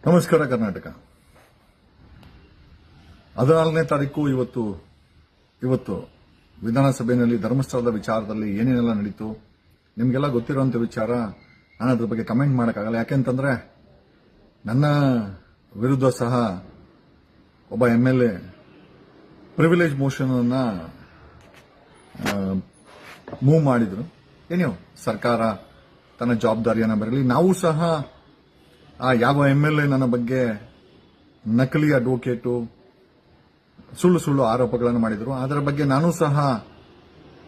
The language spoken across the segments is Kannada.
ನಮಸ್ಕಾರ ಕರ್ನಾಟಕ. 14ನೇ ತಾರೀಕು ಇವತ್ತು ವಿಧಾನಸಭೆಯಲ್ಲಿ ಧರ್ಮಸ್ಥಳದ ವಿಚಾರದಲ್ಲಿ ಏನೇನೆಲ್ಲ ನಡೀತು ನಿಮಗೆಲ್ಲ ಗೊತ್ತಿರುವಂತ ವಿಚಾರ. ನಾನು ಅದ್ರ ಬಗ್ಗೆ ಕಮೆಂಟ್ ಮಾಡೋಕ್ಕಾಗಲ್ಲ. ಯಾಕೆಂತಂದ್ರೆ ನನ್ನ ವಿರುದ್ಧ ಸಹ ಒಬ್ಬ MLA ಪ್ರಿವಿಲೇಜ್ ಮೋಷನ್ ಅನ್ನ ಮೂವ್ ಮಾಡಿದ್ರು. ಏನೋ ಸರ್ಕಾರ ತನ್ನ ಜವಾಬ್ದಾರಿಯನ್ನ ಬರಲಿ. ನಾವು ಸಹ ಯಾವ MLA ನನ್ನ ಬಗ್ಗೆ ನಕಲಿ ಅಡ್ವೊಕೇಟು ಸುಳ್ಳು ಆರೋಪಗಳನ್ನು ಮಾಡಿದ್ರು. ಅದರ ಬಗ್ಗೆ ನಾನು ಸಹ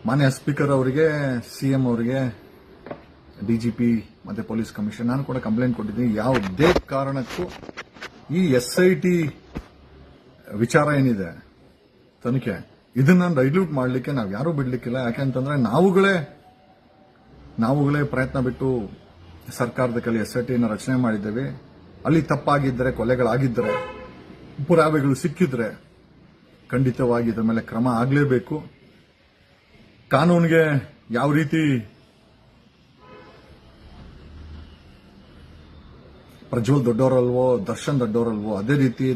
ಮಾನ್ಯ ಸ್ಪೀಕರ್ ಅವರಿಗೆ, CM ಅವರಿಗೆ, DGP ಮತ್ತೆ ಪೊಲೀಸ್ ಕಮಿಷನರ್ ನಾನು ಕೂಡ ಕಂಪ್ಲೇಂಟ್ ಕೊಟ್ಟಿದ್ದೀನಿ. ಯಾವುದೇ ಕಾರಣಕ್ಕೂ ಈ SIT ವಿಚಾರ ಏನಿದೆ ತನಿಖೆ ಇದನ್ನ ಡೈಲ್ಯೂಟ್ ಮಾಡಲಿಕ್ಕೆ ನಾವು ಯಾರೂ ಬಿಡ್ಲಿಕ್ಕಿಲ್ಲ. ಯಾಕೆಂತಂದ್ರೆ ನಾವುಗಳೇ ಪ್ರಯತ್ನ ಬಿಟ್ಟು ಸರ್ಕಾರದ ಕೈಲಿ SIT ರಚನೆ ಮಾಡಿದ್ದೇವೆ. ಅಲ್ಲಿ ತಪ್ಪಾಗಿದ್ದರೆ, ಕೊಲೆಗಳಾಗಿದ್ದರೆ, ಪುರಾವೆಗಳು ಸಿಕ್ಕಿದ್ರೆ ಖಂಡಿತವಾಗಿ ಇದರ ಮೇಲೆ ಕ್ರಮ ಆಗಲೇಬೇಕು. ಕಾನೂನಿಗೆ ಯಾವ ರೀತಿ ಪ್ರಜ್ವಲ್ ದೊಡ್ಡವರಲ್ವೋ, ದರ್ಶನ್ ದೊಡ್ಡವರಲ್ವೋ, ಅದೇ ರೀತಿ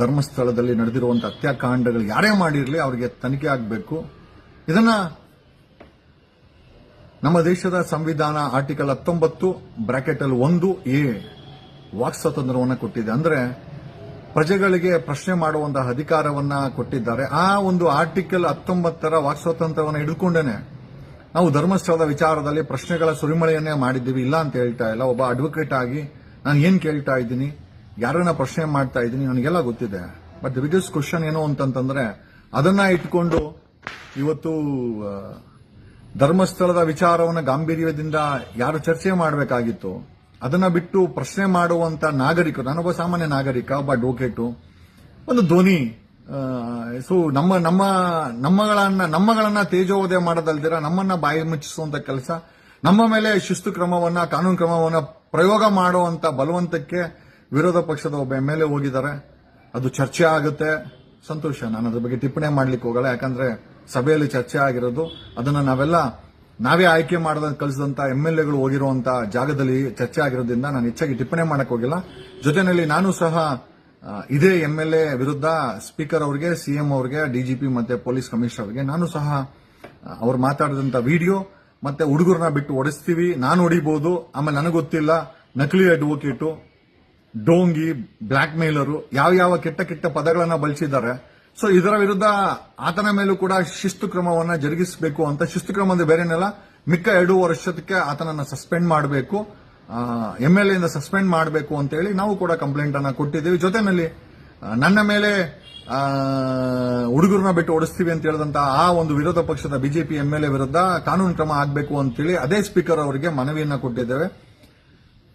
ಧರ್ಮಸ್ಥಳದಲ್ಲಿ ನಡೆದಿರುವಂತಹ ಹತ್ಯಾಕಾಂಡಗಳು ಯಾರೇ ಮಾಡಿರಲಿ ಅವರಿಗೆ ತನಿಖೆ ಆಗಬೇಕು. ಇದನ್ನ ನಮ್ಮ ದೇಶದ ಸಂವಿಧಾನ ಆರ್ಟಿಕಲ್ 19(1)(a) ವಾಕ್ ಸ್ವಾತಂತ್ರ್ಯವನ್ನು ಕೊಟ್ಟಿದೆ. ಅಂದ್ರೆ ಪ್ರಜೆಗಳಿಗೆ ಪ್ರಶ್ನೆ ಮಾಡುವಂತಹ ಅಧಿಕಾರವನ್ನ ಕೊಟ್ಟಿದ್ದಾರೆ. ಆ ಒಂದು ಆರ್ಟಿಕಲ್ 19 ವಾಕ್ ಸ್ವಾತಂತ್ರ್ಯವನ್ನು ಹಿಡ್ಕೊಂಡೇನೆ ನಾವು ಧರ್ಮಸ್ಥಳದ ವಿಚಾರದಲ್ಲಿ ಪ್ರಶ್ನೆಗಳ ಸುರಿಮಳೆಯನ್ನೇ ಮಾಡಿದ್ದೀವಿ. ಇಲ್ಲ ಅಂತ ಹೇಳ್ತಾ ಇಲ್ಲ. ಒಬ್ಬ ಅಡ್ವೊಕೇಟ್ ಆಗಿ ನಾನು ಏನ್ ಕೇಳ್ತಾ ಇದ್ದೀನಿ, ಯಾರನ್ನ ಪ್ರಶ್ನೆ ಮಾಡ್ತಾ ಇದ್ದೀನಿ ನನಗೆಲ್ಲ ಗೊತ್ತಿದೆ. ಬಟ್ ದ ಬಿಗ್ಗೆಸ್ಟ್ ಕ್ವಶನ್ ಏನು ಅಂತಂತಂದ್ರೆ ಅದನ್ನ ಇಟ್ಕೊಂಡು ಇವತ್ತು ಧರ್ಮಸ್ಥಳದ ವಿಚಾರವನ್ನು ಗಾಂಭೀರ್ಯದಿಂದ ಯಾರು ಚರ್ಚೆ ಮಾಡಬೇಕಾಗಿತ್ತು ಅದನ್ನ ಬಿಟ್ಟು ಪ್ರಶ್ನೆ ಮಾಡುವಂತ ನಾಗರಿಕರು, ನಾನೊಬ್ಬ ಸಾಮಾನ್ಯ ನಾಗರಿಕ, ಒಬ್ಬ ಅಡ್ವೊಕೇಟು, ಒಂದು ಧ್ವನಿ. ಸೊ ನಮ್ಮಗಳನ್ನ ತೇಜೋವಧೆ ಮಾಡೋದಲ್ದಿರ ನಮ್ಮನ್ನ ಬಾಯಿ ಮುಚ್ಚಿಸುವಂತ ಕೆಲಸ, ನಮ್ಮ ಮೇಲೆ ಶಿಸ್ತು ಕ್ರಮವನ್ನ, ಕಾನೂನು ಕ್ರಮವನ್ನ ಪ್ರಯೋಗ ಮಾಡುವಂತ ಬಲವಂತಕ್ಕೆ ವಿರೋಧ ಪಕ್ಷದ ಒಬ್ಬ MLA ಹೋಗಿದ್ದಾರೆ. ಅದು ಚರ್ಚೆ ಆಗುತ್ತೆ, ಸಂತೋಷ. ನಾನು ಅದ್ರ ಬಗ್ಗೆ ಟಿಪ್ಪಣಿ ಮಾಡ್ಲಿಕ್ಕೆ ಹೋಗಲ್ಲ. ಯಾಕಂದ್ರೆ ಸಭೆಯಲ್ಲಿ ಚರ್ಚೆ ಆಗಿರೋದು ಅದನ್ನ ನಾವೇ ಆಯ್ಕೆ ಮಾಡದ ಕಳಿಸಿದಂತ MLAಗಳು ಹೋಗಿರುವಂತ ಜಾಗದಲ್ಲಿ ಚರ್ಚೆ ಆಗಿರೋದ್ರಿಂದ ನಾನು ಹೆಚ್ಚಾಗಿ ಟಿಪ್ಪಣಿ ಮಾಡಕ್ ಹೋಗಿಲ್ಲ. ಜೊತೆಯಲ್ಲಿ ನಾನು ಸಹ ಇದೇ MLA ವಿರುದ್ಧ ಸ್ಪೀಕರ್ ಅವರಿಗೆ, CM ಅವರಿಗೆ, DGP ಮತ್ತೆ ಪೊಲೀಸ್ ಕಮಿಷನರ್ ಅವರಿಗೆ ನಾನು ಸಹ ಅವ್ರು ಮಾತಾಡಿದಂತ ವಿಡಿಯೋ ಮತ್ತೆ ಹುಡುಗರನ್ನ ಬಿಟ್ಟು ಓಡಿಸ್ತೀವಿ, ನಾನು ಹೊಡಿಬಹುದು, ಆಮೇಲೆ ನನಗೆ ಗೊತ್ತಿಲ್ಲ, ನಕಲಿ ಅಡ್ವೊಕೇಟು, ಡೋಂಗಿ, ಬ್ಲಾಕ್ ಮೇಲರು, ಯಾವ ಕೆಟ್ಟ ಪದಗಳನ್ನ ಬಳಸಿದ್ದಾರೆ. ಸೊ ಇದರ ವಿರುದ್ಧ ಆತನ ಮೇಲೂ ಕೂಡ ಶಿಸ್ತು ಕ್ರಮವನ್ನ ಜರುಗಿಸಬೇಕು ಅಂತ. ಶಿಸ್ತು ಕ್ರಮ ಅಂದ್ರೆ ಬೇರೆನೆಲ್ಲ, ಮಿಕ್ಕ 2 ವರ್ಷಕ್ಕೆ ಆತನನ್ನ ಸಸ್ಪೆಂಡ್ ಮಾಡಬೇಕು, MLA ಇಂದ ಸಸ್ಪೆಂಡ್ ಮಾಡಬೇಕು ಅಂತ ಹೇಳಿ ನಾವು ಕೂಡ ಕಂಪ್ಲೇಂಟ್ ಅನ್ನ ಕೊಟ್ಟಿದ್ದೀವಿ. ಜೊತೆನಲ್ಲಿ ನನ್ನ ಮೇಲೆ ಹುಡುಗರನ್ನ ಬಿಟ್ಟು ಓಡಿಸ್ತೀವಿ ಅಂತ ಹೇಳಿದಂತ ಆ ಒಂದು ವಿರೋಧ ಪಕ್ಷದ BJP MLA ವಿರುದ್ಧ ಕಾನೂನು ಕ್ರಮ ಆಗಬೇಕು ಅಂತೇಳಿ ಅದೇ ಸ್ಪೀಕರ್ ಅವರಿಗೆ ಮನವಿಯನ್ನ ಕೊಟ್ಟಿದ್ದೇವೆ.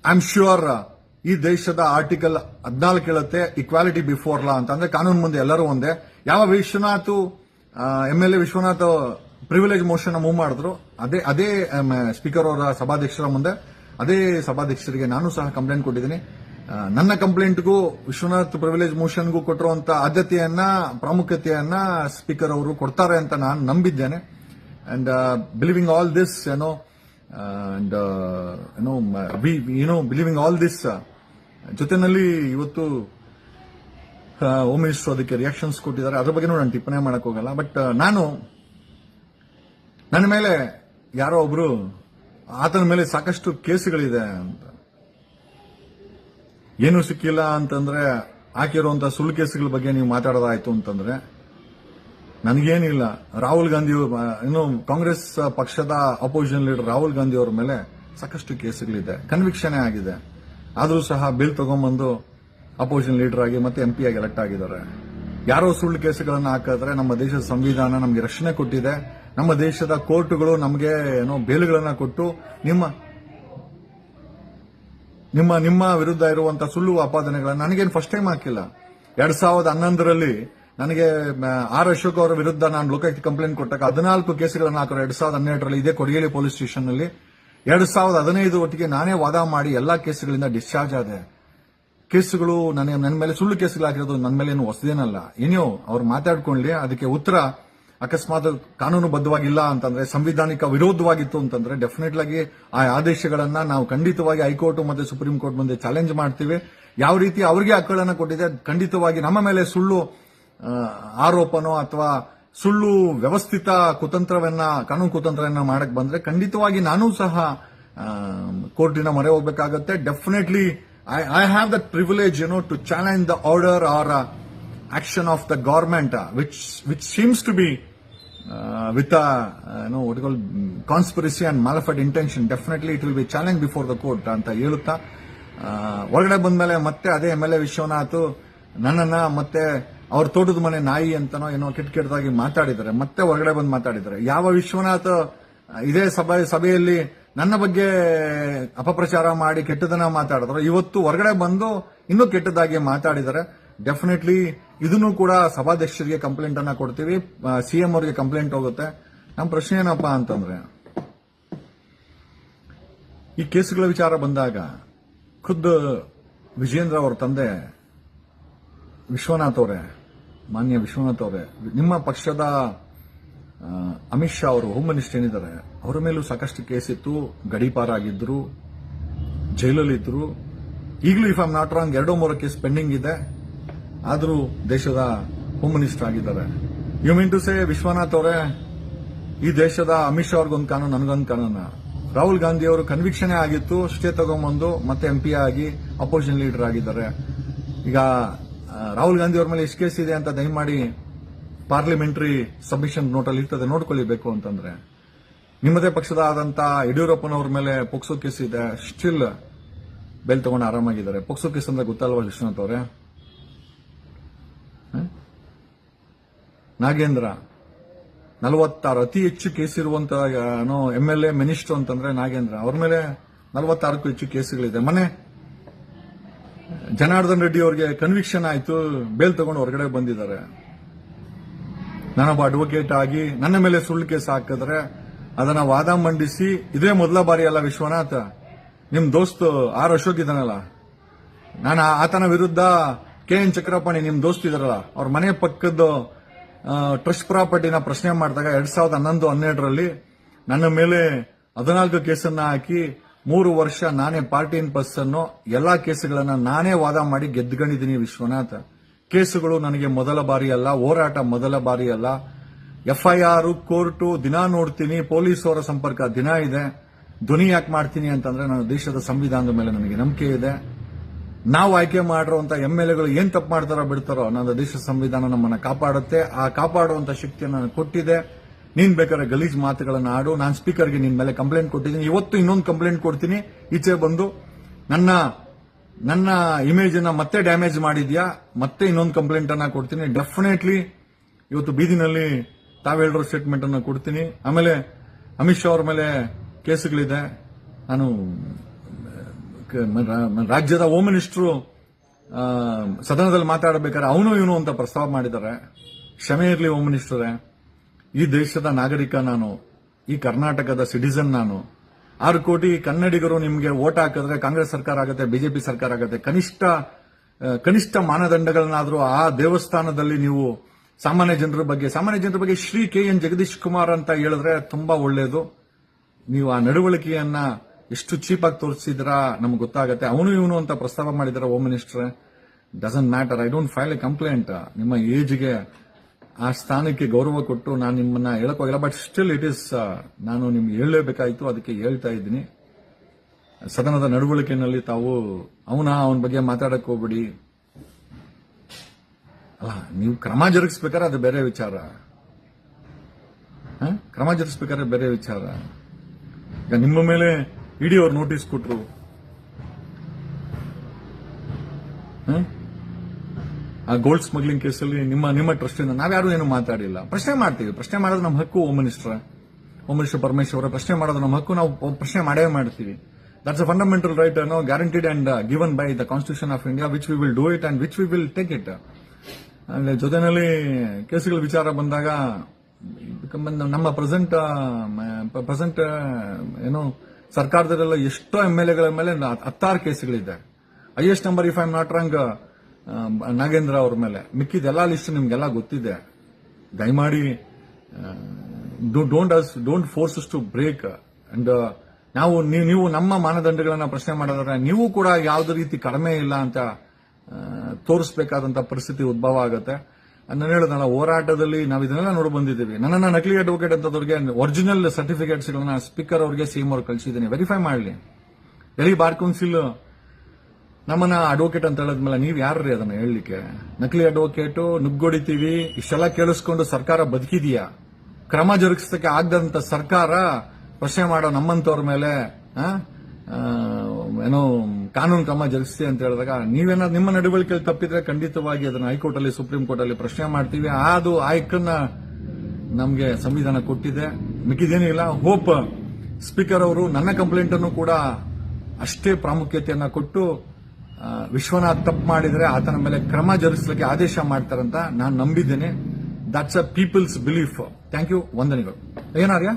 ಐ ಆಮ್ ಶ್ಯೂರ್ ಈ ದೇಶದ ಆರ್ಟಿಕಲ್ 14 ಹೇಳುತ್ತೆ ಇಕ್ವಾಲಿಟಿ ಬಿಫೋರ್ ಲಾ ಅಂತ. ಅಂದ್ರೆ ಕಾನೂನು ಮುಂದೆ ಎಲ್ಲರೂ ಒಂದೇ. ಯಾವ MLA Vishwanath privilege motion move ಮಾಡಿದ್ರು, ಅದೇ ಸ್ಪೀಕರ್ ಅವರ ಸಭಾಧ್ಯಕ್ಷರ ಮುಂದೆ, ಅದೇ ಸಭಾಧ್ಯಕ್ಷರಿಗೆ ನಾನು ಸಹ ಕಂಪ್ಲೇಂಟ್ ಕೊಟ್ಟಿದ್ದೀನಿ. ನನ್ನ ಕಂಪ್ಲೇಂಟ್ಗೂ ವಿಶ್ವನಾಥ್ ಪ್ರಿವಿಲೇಜ್ ಮೋಷನ್ಗೂ ಕೊಟ್ಟಿರುವಂತ ಆದ್ಯತೆಯನ್ನ, ಪ್ರಾಮುಖ್ಯತೆಯನ್ನ ಸ್ಪೀಕರ್ ಅವರು ಕೊಡ್ತಾರೆ ಅಂತ ನಾನು ನಂಬಿದ್ದೇನೆ. And believing all this believing all this ಜೊತೆನಲ್ಲಿ ಇವತ್ತು ಹೋಮ್ ಮಿನಿಸ್ಟರ್ ಅದಕ್ಕೆ ರಿಯಾಕ್ಷನ್ಸ್ ಕೊಟ್ಟಿದ್ದಾರೆ. ಅದ್ರ ಬಗ್ಗೆ ನಾನು ಟಿಪ್ಪಣಿ ಮಾಡಕ್ ಹೋಗಲ್ಲ. ಬಟ್ ನನ್ನ ಮೇಲೆ ಯಾರೋ ಒಬ್ರು ಆತನ ಮೇಲೆ ಸಾಕಷ್ಟು ಕೇಸುಗಳಿದೆ ಅಂತ, ಏನು ಸಿಕ್ಕಿಲ್ಲ ಅಂತಂದ್ರೆ ಹಾಕಿರುವಂತಹ ಸುಳ್ಳು ಕೇಸುಗಳ ಬಗ್ಗೆ ನೀವು ಮಾತಾಡೋದಾಯ್ತು ಅಂತಂದ್ರೆ ನನಗೇನಿಲ್ಲ. ರಾಹುಲ್ ಗಾಂಧಿ, ಕಾಂಗ್ರೆಸ್ ಪಕ್ಷದ ಅಪೋಸಿಷನ್ ಲೀಡರ್ ರಾಹುಲ್ ಗಾಂಧಿ ಅವರ ಮೇಲೆ ಸಾಕಷ್ಟು ಕೇಸುಗಳಿದೆ, ಕನ್ವಿಕ್ಷನ್ ಆಗಿದೆ. ಆದರೂ ಸಹ ಬಿಲ್ ತಗೊಂಡ್ಬಂದು ಅಪೋಸಿಷನ್ ಲೀಡರ್ ಆಗಿ ಮತ್ತೆ MP ಆಗಿ ಎಲೆಕ್ಟ್ ಆಗಿದ್ದಾರೆ. ಯಾರೋ ಸುಳ್ಳು ಕೇಸುಗಳನ್ನು ಹಾಕಿದ್ರೆ ನಮ್ಮ ದೇಶದ ಸಂವಿಧಾನ ನಮಗೆ ರಕ್ಷಣೆ ಕೊಟ್ಟಿದೆ. ನಮ್ಮ ದೇಶದ ಕೋರ್ಟ್ಗಳು ನಮಗೆ ಬೇಲುಗಳನ್ನ ಕೊಟ್ಟು ನಿಮ್ಮ ವಿರುದ್ಧ ಇರುವಂತಹ ಸುಳ್ಳು ಆಪಾದನೆಗಳನ್ನ ನನಗೇನು ಫಸ್ಟ್ ಟೈಮ್ ಹಾಕಿಲ್ಲ. 2011ರಲ್ಲಿ ನನಗೆ R. ಅಶೋಕ್ ಅವರ ವಿರುದ್ಧ ನಾನು ಲೋಕಾಯುಕ್ತ ಕಂಪ್ಲೇಂಟ್ ಕೊಟ್ಟಾಗ 14 ಕೇಸುಗಳನ್ನು ಹಾಕಿದ್ರು. 2012ರಲ್ಲಿ ಇದೇ ಕೊಡಗೇರಿ ಪೊಲೀಸ್ ಸ್ಟೇಷನ್ ನಲ್ಲಿ 2015 ಒಟ್ಟಿಗೆ ನಾನೇ ವಾದ ಮಾಡಿ ಎಲ್ಲಾ ಕೇಸುಗಳಿಂದ ಡಿಸ್ಚಾರ್ಜ್ ಆದೆ. ಕೇಸುಗಳು ನನ್ನ ಮೇಲೆ ಸುಳ್ಳು ಕೇಸುಗಳಾಗಿರೋದು ನನ್ನ ಮೇಲೆ ಏನು ಹೊಸದೇನಲ್ಲ. ಏನೋ ಅವ್ರು ಮಾತಾಡ್ಕೊಳ್ಳಿ, ಅದಕ್ಕೆ ಉತ್ತರ ಅಕಸ್ಮಾತ್ ಕಾನೂನುಬದ್ಧವಾಗಿಲ್ಲ ಅಂತಂದ್ರೆ, ಸಂವಿಧಾನಿಕ ವಿರೋಧವಾಗಿತ್ತು ಅಂತಂದ್ರೆ ಡೆಫಿನೆಟ್ ಆಗಿ ಆ ಆದೇಶಗಳನ್ನ ನಾವು ಖಂಡಿತವಾಗಿ ಹೈಕೋರ್ಟ್ ಮತ್ತೆ ಸುಪ್ರೀಂ ಕೋರ್ಟ್ ಮುಂದೆ ಚಾಲೆಂಜ್ ಮಾಡ್ತೀವಿ. ಯಾವ ರೀತಿ ಅವರಿಗೆ ಹಕ್ಕುಗಳನ್ನ ಕೊಟ್ಟಿದೆ, ಖಂಡಿತವಾಗಿ ನಮ್ಮ ಮೇಲೆ ಸುಳ್ಳು ಆರೋಪನೋ ಅಥವಾ ಸುಳ್ಳು ವ್ಯವಸ್ಥಿತ ಕುತಂತ್ರವನ್ನ, ಕಾನೂನು ಕುತಂತ್ರವನ್ನ ಮಾಡಕ್ ಬಂದ್ರೆ ಖಂಡಿತವಾಗಿ ನಾನೂ ಸಹ ಕೋರ್ಟಿನ ಮೊರೆ ಹೋಗ್ಬೇಕಾಗತ್ತೆ. Definitely I have that privilege to challenge the order or action of the government, which seems to be with a what you call conspiracy and malafide intention. Definitely it will be challenged before the court ಅಂತ ಹೇಳುತ್ತಾ ಹೊರಗಡೆ ಬಂದ್ಮೇಲೆ ಮತ್ತೆ ಅದೇ MLA ವಿಶ್ವನಾಥ್ ನನ್ನನ್ನ ಮತ್ತೆ ಅವ್ರ ತೋಟದ ಮನೆ ನಾಯಿ ಅಂತನೋ ಏನೋ ಕೆಟ್ಟದಾಗಿ ಮಾತಾಡಿದ್ದಾರೆ. ಮತ್ತೆ ಹೊರಗಡೆ ಬಂದು ಮಾತಾಡಿದ್ದಾರೆ. ಯಾವ ವಿಶ್ವನಾಥ್ ಇದೇ ಸಭೆಯಲ್ಲಿ ನನ್ನ ಬಗ್ಗೆ ಅಪಪ್ರಚಾರ ಮಾಡಿ ಕೆಟ್ಟದನ್ನ ಮಾತಾಡಿದ್ರು, ಇವತ್ತು ಹೊರಗಡೆ ಬಂದು ಇನ್ನೂ ಕೆಟ್ಟದಾಗಿ ಮಾತಾಡಿದ್ದಾರೆ. ಡೆಫಿನೆಟ್ಲಿ ಇದನ್ನು ಕೂಡ ಸಭಾಧ್ಯಕ್ಷರಿಗೆ ಕಂಪ್ಲೇಂಟ್ ಅನ್ನ ಕೊಡ್ತೀವಿ, ಸಿಎಂ ಅವರಿಗೆ ಕಂಪ್ಲೇಂಟ್ ಹೋಗುತ್ತೆ. ನಮ್ಮ ಪ್ರಶ್ನೆ ಏನಪ್ಪಾ ಅಂತಂದ್ರೆ, ಈ ಕೇಸುಗಳ ವಿಚಾರ ಬಂದಾಗ ಖುದ್ದು ವಿಜೇಂದ್ರ ಅವರ ತಂದೆ ವಿಶ್ವನಾಥ್ ಅವರೇ, ಮಾನ್ಯ ವಿಶ್ವನಾಥ್ ಅವರೇ, ನಿಮ್ಮ ಪಕ್ಷದ ಅಮಿತ್ ಶಾ ಅವರು ಹೋಮ್ ಮಿನಿಸ್ಟರ್ ಏನಿದ್ದಾರೆ ಅವರ ಮೇಲೂ ಸಾಕಷ್ಟು ಕೇಸ್ ಇತ್ತು, ಗಡೀಪಾರಾಗಿದ್ರು, ಜೈಲಲ್ಲಿದ್ರು. ಈಗಲೂ if I'm not wrong 2-3 case pending ಇದೆ, ಆದರೂ ದೇಶದ ಹೋಮ್ ಮಿನಿಸ್ಟರ್ ಆಗಿದ್ದಾರೆ. You mean to say Vishwanath ಅವರೇ, ಈ ದೇಶದ ಅಮಿತ್ ಶಾ ಅವ್ರಿಗೊಂದು ಕಾನೂನು, ನನಗೊಂದು ಕಾನೂನು. ರಾಹುಲ್ ಗಾಂಧಿ ಅವರು ಕನ್ವಿಕ್ಷನ್ ಆಗಿತ್ತು, ಸ್ಟೇ ತಗೊಂಬಂದು ಮತ್ತೆ MP ಆಗಿ ಅಪೋಸಿಷನ್ ಲೀಡರ್ ಆಗಿದ್ದಾರೆ. ಈಗ ರಾಹುಲ್ ಗಾಂಧಿ ಅವ್ರ ಮೇಲೆ ಎಷ್ಟು ಕೇಸ್ ಇದೆ ಅಂತ ದಯಮಾಡಿ ಪಾರ್ಲಿಮೆಂಟರಿ ಸಬ್ಮಿಷನ್ ನೋಟಲ್ಲಿ ಇರ್ತದೆ, ನೋಡ್ಕೊಳ್ಳಬೇಕು ಅಂತಂದ್ರೆ. ನಿಮ್ಮದೇ ಪಕ್ಷದ ಆದಂತ ಯಡಿಯೂರಪ್ಪನವ್ರ ಮೇಲೆ ಪೋಕ್ಸೋ ಕೇಸ್ ಇದೆ, ಸ್ಟಿಲ್ ಬೇಲ್ ತಗೊಂಡು ಆರಾಮಾಗಿದ್ದಾರೆ. ಪೋಕ್ಸೋ ಕೇಸ್ ಅಂದ್ರೆ ಗೊತ್ತಲ್ವಾ ವಿಶ್ವನಾಥ್ ಅವರೇ? ನಾಗೇಂದ್ರ 46 ಅತಿ ಹೆಚ್ಚು ಕೇಸ್ ಇರುವಂತ MLA ಮಿನಿಸ್ಟರ್ ಅಂತಂದ್ರೆ ನಾಗೇಂದ್ರ. ಅವ್ರ ಮೇಲೆ 46ಕ್ಕೂ ಹೆಚ್ಚು ಕೇಸುಗಳಿದೆ. ಮೊನ್ನೆ ಜನಾರ್ದನ್ ರೆಡ್ಡಿ ಅವರಿಗೆ ಕನ್ವಿಕ್ಷನ್ ಆಯ್ತು, ಬೇಲ್ ತಗೊಂಡು ಹೊರಗಡೆ ಬಂದಿದ್ದಾರೆ. ನಾನೊಬ್ಬ ಅಡ್ವೊಕೇಟ್ ಆಗಿ ನನ್ನ ಮೇಲೆ ಸುಳ್ಳು ಕೇಸ್ ಹಾಕಿದ್ರೆ ಅದನ್ನ ವಾದ ಮಂಡಿಸಿ, ಇದೇ ಮೊದಲ ಬಾರಿ ಅಲ್ಲ ವಿಶ್ವನಾಥ್, ನಿಮ್ ದೋಸ್ತ್ ಅಶೋಕ್ ಇದಾನಲ್ಲ, ನಾನು ಆತನ ವಿರುದ್ಧ KN ಚಕ್ರಪಾಣಿ ನಿಮ್ ದೋಸ್ತ್ ಇದಾರಲ್ಲ, ಅವ್ರ ಮನೆ ಪಕ್ಕದ ಟ್ರಸ್ಟ್ ಪ್ರಾಪರ್ಟಿನ ಪ್ರಶ್ನೆ ಮಾಡಿದಾಗ 2011-12ರಲ್ಲಿ ನನ್ನ ಮೇಲೆ 14 ಕೇಸನ್ನ ಹಾಕಿ 3 ವರ್ಷ ನಾನೇ ಪಾರ್ಟಿ ಇನ್ ಪರ್ಸನ್, ಎಲ್ಲಾ ಕೇಸುಗಳನ್ನ ನಾನೇ ವಾದ ಮಾಡಿ ಗೆದ್ದುಕೊಂಡಿದ್ದೀನಿ ವಿಶ್ವನಾಥ್. ಕೇಸುಗಳು ನನಗೆ ಮೊದಲ ಬಾರಿ ಅಲ್ಲ, ಹೋರಾಟ ಮೊದಲ ಬಾರಿ ಅಲ್ಲ. FIR, ಕೋರ್ಟು ದಿನ ನೋಡ್ತೀನಿ, ಪೊಲೀಸ್ ಅವರ ಸಂಪರ್ಕ ದಿನ ಇದೆ. ಧ್ವನಿ ಯಾಕೆ ಮಾಡ್ತೀನಿ ಅಂತಂದ್ರೆ ನನ್ನ ದೇಶದ ಸಂವಿಧಾನದ ಮೇಲೆ ನನಗೆ ನಂಬಿಕೆ ಇದೆ. ನಾವು ಆಯ್ಕೆ ಮಾಡಿರುವಂತ MLAಗಳು ಏನ್ ತಪ್ಪು ಮಾಡ್ತಾರೋ ಬಿಡ್ತಾರೋ, ನನ್ನ ದೇಶದ ಸಂವಿಧಾನ ನಮ್ಮನ್ನ ಕಾಪಾಡುತ್ತೆ. ಆ ಕಾಪಾಡುವಂತ ಶಕ್ತಿಯನ್ನು ನನಗೆ ಕೊಟ್ಟಿದೆ. ನೀನ್ ಬೇಕಾದ್ರೆ ಗಲೀಜ್ ಮಾತುಗಳನ್ನ ಆಡು, ನಾನು ಸ್ಪೀಕರ್ಗೆ ನಿನ್ ಮೇಲೆ ಕಂಪ್ಲೇಂಟ್ ಕೊಟ್ಟಿದ್ದೀನಿ, ಇವತ್ತು ಇನ್ನೊಂದು ಕಂಪ್ಲೇಂಟ್ ಕೊಡ್ತೀನಿ. ಈಚೆ ಬಂದು ನನ್ನ ಇಮೇಜ್ ಅನ್ನ ಮತ್ತೆ ಡ್ಯಾಮೇಜ್ ಮಾಡಿದ್ಯಾ, ಮತ್ತೆ ಇನ್ನೊಂದು ಕಂಪ್ಲೇಂಟ್ ಅನ್ನ ಕೊಡ್ತೀನಿ. ಡೆಫಿನೆಟ್ಲಿ ಇವತ್ತು ಬೀದಿನಲ್ಲಿ ತಾವೇಳೋ ಸ್ಟೇಟ್ಮೆಂಟ್ ಅನ್ನ ಕೊಡ್ತೀನಿ. ಆಮೇಲೆ ಅಮಿತ್ ಶಾ ಅವ್ರ ಮೇಲೆ ಕೇಸುಗಳಿದೆ. ನಾನು ರಾಜ್ಯದ ಹೋಮ್ ಮಿನಿಸ್ಟರ್ ಸದನದಲ್ಲಿ ಮಾತಾಡಬೇಕಾದ್ರೆ ಅವನು ಇವನು ಅಂತ ಪ್ರಸ್ತಾವ ಮಾಡಿದ್ದಾರೆ. ಕ್ಷಮೆ ಇರಲಿ ಹೋಮ್ ಮಿನಿಸ್ಟರೇ, ಈ ದೇಶದ ನಾಗರಿಕ ನಾನು, ಈ ಕರ್ನಾಟಕದ ಸಿಟಿಸನ್ ನಾನು. 6 ಕೋಟಿ ಕನ್ನಡಿಗರು ನಿಮಗೆ ವೋಟ್ ಹಾಕಿದ್ರೆ ಕಾಂಗ್ರೆಸ್ ಸರ್ಕಾರ ಆಗುತ್ತೆ, ಬಿಜೆಪಿ ಸರ್ಕಾರ ಆಗುತ್ತೆ. ಕನಿಷ್ಠ ಮಾನದಂಡಗಳನ್ನಾದ್ರೂ ಆ ದೇವಸ್ಥಾನದಲ್ಲಿ ನೀವು ಸಾಮಾನ್ಯ ಜನರ ಬಗ್ಗೆ ಶ್ರೀ KN ಜಗದೀಶ್ ಕುಮಾರ್ ಅಂತ ಹೇಳಿದ್ರೆ ತುಂಬಾ ಒಳ್ಳೇದು. ನೀವು ಆ ನಡವಳಿಕೆಯನ್ನ ಎಷ್ಟು ಚೀಪ್ ಆಗಿ ತೋರಿಸಿದ್ರಾ ನಮ್ಗೆ ಗೊತ್ತಾಗುತ್ತೆ. ಅವನು ಇವನು ಅಂತ ಪ್ರಸ್ತಾವ ಮಾಡಿದಾರೆ home minister. Doesn't matter, I don't file A complaint. ನಿಮ್ಮ ಏಜ್ಗೆ ಆ ಸ್ಥಾನಕ್ಕೆ ಗೌರವ ಕೊಟ್ಟು ನಾನು ನಿಮ್ಮನ್ನ ಹೇಳಕ್ ಹೋಗಿಲ್ಲ, ಬಟ್ ಸ್ಟಿಲ್ ಇಟ್ ಇಸ್, ನಾನು ನಿಮ್ಗೆ ಹೇಳಲೇಬೇಕಾಯ್ತು, ಅದಕ್ಕೆ ಹೇಳ್ತಾ ಇದ್ದೀನಿ. ಸದನದ ನಡವಳಿಕೆಯಲ್ಲಿ ತಾವು ಅವನ ಬಗ್ಗೆ ಮಾತಾಡಕ್ ಹೋಗ್ಬಿಡಿ. ಅಲ್ಲ, ನೀವು ಕ್ರಮ ಜರುಗಿಸ್ಬೇಕಾದ್ರೆ ಅದು ಬೇರೆ ವಿಚಾರ, ಬೇರೆ ವಿಚಾರ. ಈಗ ನಿಮ್ಮ ಮೇಲೆ ಇಡಿ ಅವ್ರು ನೋಟಿಸ್ ಕೊಟ್ರು, ಆ ಗೋಲ್ಡ್ ಸ್ಮಗ್ಲಿಂಗ್ ಕೇಸಲ್ಲಿ ನಿಮ್ಮ ಟ್ರಸ್ಟ್ ಇಂದ ನಾವ್ಯಾರು ಏನು ಮಾತಾಡಿಲ್ಲ. ಪ್ರಶ್ನೆ ಮಾಡ್ತೀವಿ, ಪ್ರಶ್ನೆ ಮಾಡೋದು ನಮ್ಮ ಹಕ್ಕು. ಹೋಮ್ ಮಿನಿಸ್ಟರ್ ಪರಮೇಶ್ವರ ಪ್ರಶ್ನೆ ಮಾಡೋದು ನಮ್ಮ ಹಕ್ಕು, ನಾವು ಪ್ರಶ್ನೆ ಮಾಡೇ ಮಾಡ್ತೀವಿ. That's a fundamental right, guaranteed and given by the constitution of India, which we will do it and which we will take it. ಜೊತೆನಲ್ಲಿ ಕೇಸುಗಳ ವಿಚಾರ ಬಂದಾಗ ನಮ್ಮ ಪ್ರೆಸೆಂಟ್ ಸರ್ಕಾರದಲ್ಲೆಲ್ಲ ಎಷ್ಟೋ MLAಗಳ ಮೇಲೆ 16 ಕೇಸುಗಳಿದೆ. Highest number if I am not wrong Nagendra ಅವ್ರ ಮೇಲೆ. ಮಿಕ್ಕಿದೆಲ್ಲ ಲಿಸ್ಟ್ ನಿಮ್ಗೆಲ್ಲ ಗೊತ್ತಿದೆ. ದಯಮಾಡಿ don't force to break. And ನೀವು ನಮ್ಮ ಮಾನದಂಡಗಳನ್ನ ಪ್ರಶ್ನೆ ಮಾಡಿದ್ರೆ ನೀವು ಕೂಡ ಯಾವುದೇ ರೀತಿ ಕಡಿಮೆ ಇಲ್ಲ ಅಂತ ತೋರಿಸಬೇಕಾದಂತ ಪರಿಸ್ಥಿತಿ ಉದ್ಭವ ಆಗುತ್ತೆ. ನಾನು ಹೇಳಿದ್ನಲ್ಲ, ಹೋರಾಟದಲ್ಲಿ ನಾವು ಇದನ್ನೆಲ್ಲ ನೋಡಿ ಬಂದಿದ್ದೀವಿ. ನನ್ನನ್ನ ನಕಲಿ ಅಡ್ವೊಕೇಟ್ ಅಂತದವ್ರಿಗೆ ಒರಿಜಿನಲ್ ಸರ್ಟಿಫಿಕೇಟ್ಸ್ ಗಳನ್ನ ಸ್ಪೀಕರ್ ಅವರಿಗೆ ಸಿಎಂ ಅವ್ರಿಗೆ ಕಳಿಸಿದ್ದೀನಿ, ವೆರಿಫೈ ಮಾಡಲಿ. ಡೆಲ್ಲಿ ಬಾರ್ ಕೌನ್ಸಿಲ್ ನಮ್ಮನ್ನ ಅಡ್ವೊಕೇಟ್ ಅಂತ ಹೇಳಿದ್ಮೇಲೆ ನೀವ್ ಯಾರ್ರಿ ಅದನ್ನ ಹೇಳಲಿಕ್ಕೆ? ನಕಲಿ ಅಡ್ವೊಕೇಟ್ ನುಗ್ಗೊಡಿತೀವಿ ಇಷ್ಟೆಲ್ಲ ಕೇಳಿಸ್ಕೊಂಡು ಸರ್ಕಾರ ಬದುಕಿದೀಯಾ? ಕ್ರಮ ಜರುಗಿಸಕ್ಕೆ ಆಗದಂತ ಸರ್ಕಾರ ಪ್ರಶ್ನೆ ಮಾಡೋ ನಮ್ಮಂತವ್ರ ಮೇಲೆ ಏನೋ ಕಾನೂನು ಕ್ರಮ ಜರುಗಿಸಿ ಅಂತ ಹೇಳಿದಾಗ ನೀವೇನಾದ್ರು ನಿಮ್ಮ ನಡವಳಿಕೆಯಲ್ಲಿ ತಪ್ಪಿದ್ರೆ ಖಂಡಿತವಾಗಿ ಅದನ್ನ ಹೈಕೋರ್ಟ್ ಅಲ್ಲಿ ಸುಪ್ರೀಂ ಕೋರ್ಟ್ ಅಲ್ಲಿ ಪ್ರಶ್ನೆ ಮಾಡ್ತೀವಿ. ಅದು ಆಯ್ಕನ್ನ ನಮ್ಗೆ ಸಂವಿಧಾನ ಕೊಟ್ಟಿದೆ, ಮಿಕ್ಕಿದೇನಿಲ್ಲ. ಹೋಪ್ ಸ್ಪೀಕರ್ ಅವರು ನನ್ನ ಕಂಪ್ಲೇಂಟ್ ಅನ್ನು ಕೂಡ ಅಷ್ಟೇ ಪ್ರಾಮುಖ್ಯತೆಯನ್ನ ಕೊಟ್ಟು ವಿಶ್ವನಾಥ್ ತಪ್ಪು ಮಾಡಿದ್ರೆ ಆತನ ಮೇಲೆ ಕ್ರಮ ಜರುಗಿಸಲಿಕ್ಕೆ ಆದೇಶ ಮಾಡ್ತಾರಂತ ನಾನು ನಂಬಿದ್ದೇನೆ. That's a people's belief. Thank you. ವಂದನೆಗಳು. ಏನಾರ್ಯ?